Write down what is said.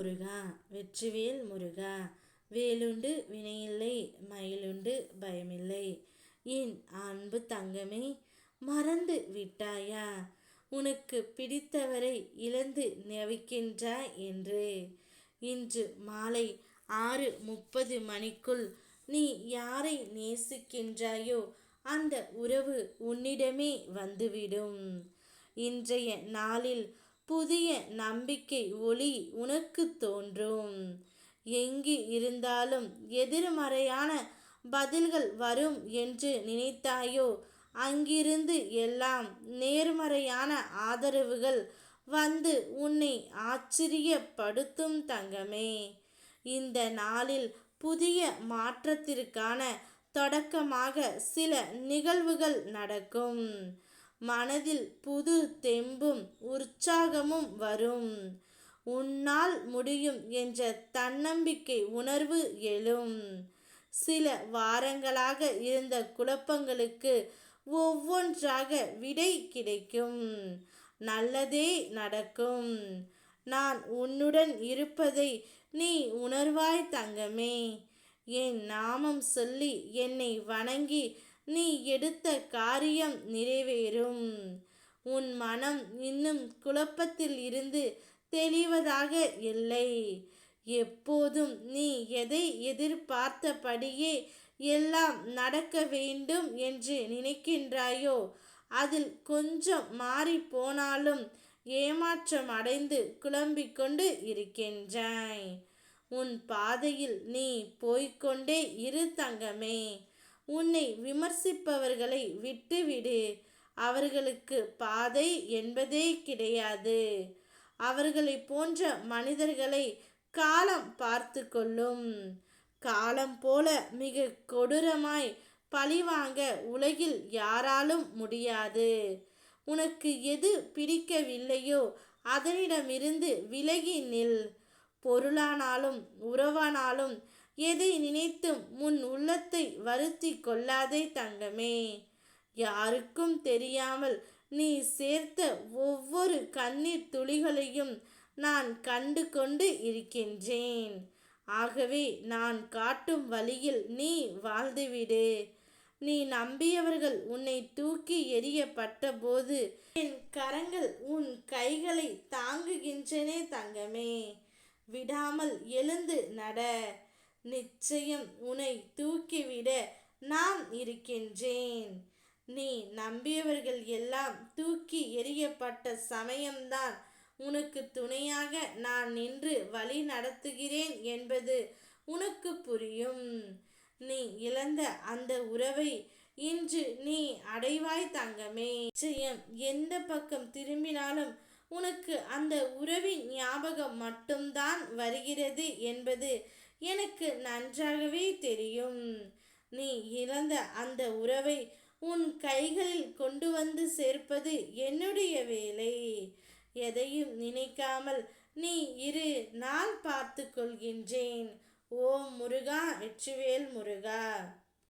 முருகா வெற்றிவேல் முருகா. வேலுண்டு வினையில்லை, மயிலுண்டு பயமில்லை. என் அன்பு தங்கமே, மறந்து விட்டாயா உனக்கு பிடித்தவரை இழந்து நவிக்கின்றாய் என்று? இன்று மாலை 6:30 மணிக்குள் நீ யாரை நேசிக்கின்றாயோ அந்த உறவு உன்னிடமே வந்துவிடும். இன்றைய நாளில் புதிய நம்பிக்கை ஒளி உனக்கு தோன்றும். எங்கு இருந்தாலும் எதிர்மறையான பதில்கள் வரும் என்று நினைத்தாயோ, அங்கிருந்து எல்லாம் நேர்மறையான ஆதரவுகள் வந்து உன்னை ஆச்சரியப்படுத்தும் தங்கமே. இந்த நாளில் புதிய மாற்றத்திற்கான தொடக்கமாக சில நிகழ்வுகள் நடக்கும். மனதில் புது தெம்பும் உற்சாகமும் வரும். உன்னால் முடியும் என்ற தன்னம்பிக்கை உணர்வு எழும். சில வாரங்களாக இருந்த குழப்பங்களுக்கு ஒவ்வொன்றாக விடை கிடைக்கும். நல்லதே நடக்கும். நான் உன்னுடன் இருப்பதை நீ உணர்வாய் தங்கமே. என் நாமம் சொல்லி என்னை வணங்கி நீ எடுத்த காரியம் நிறைவேறும். உன் மனம் இன்னும் குழப்பத்தில் இருந்து தெளிவதாக இல்லை. எப்போதும் நீ எதை எதிர்பார்த்தபடியே எல்லாம் நடக்க வேண்டும் என்று நினைக்கின்றாயோ, அதில் கொஞ்சம் மாறி போனாலும் ஏமாற்றம் அடைந்து குழம்பிக் கொண்டு இருக்கின்றாய். உன் பாதையில் நீ போய்கொண்டே இரு தங்கமே. உன்னை விமர்சிப்பவர்களை விட்டுவிடு. அவர்களுக்கு பாதை என்பதே கிடையாது. அவர்களை போன்ற மனிதர்களை காலம் பார்த்து கொள்ளும். காலம் போல மிக கொடூரமாய் பழிவாங்க உலகில் யாராலும் முடியாது. உனக்கு எது பிடிக்கவில்லையோ அதனிடமிருந்து விலகி நில். பொருளானாலும் உறவானாலும் எதை நினைத்தும் உன் உள்ளத்தை வருத்தி கொள்ளாதே தங்கமே. யாருக்கும் தெரியாமல் நீ சேர்த்த ஒவ்வொரு கண்ணீர் துளிகளையும் நான் கண்டு கொண்டு இருக்கின்றேன். ஆகவே நான் காட்டும் வழியில் நீ வாழ்ந்துவிடு. நீ நம்பியவர்கள் உன்னை தூக்கி எறியப்பட்ட போது என் கரங்கள் உன் கைகளை தாங்குகின்றன தங்கமே. விடாமல் எழுந்து நட. நிச்சயம் உன்னை தூக்கிவிட நான் இருக்கின்றேன். நீ நம்பியவர்கள் எல்லாம் தூக்கி எறியப்பட்ட சமயம்தான் உனக்கு துணையாக நான் நின்று வழி நடத்துகிறேன் என்பது உனக்கு புரியும். நீ இழந்த அந்த உறவை இன்று நீ அடைவாய் தங்கமே. நிச்சயம் எந்த பக்கம் திரும்பினாலும் உனக்கு அந்த உறவின் ஞாபகம் மட்டும்தான் வருகிறது என்பது எனக்கு நன்றாகவே தெரியும். நீ இழந்த அந்த உறவை உன் கைகளில் கொண்டு வந்து சேர்ப்பது என்னுடைய வேலை. எதையும் நினைக்காமல் நீ இரு, நான் பார்த்து கொள்கின்றேன். ஓம் முருகா வெற்றிவேல் முருகா.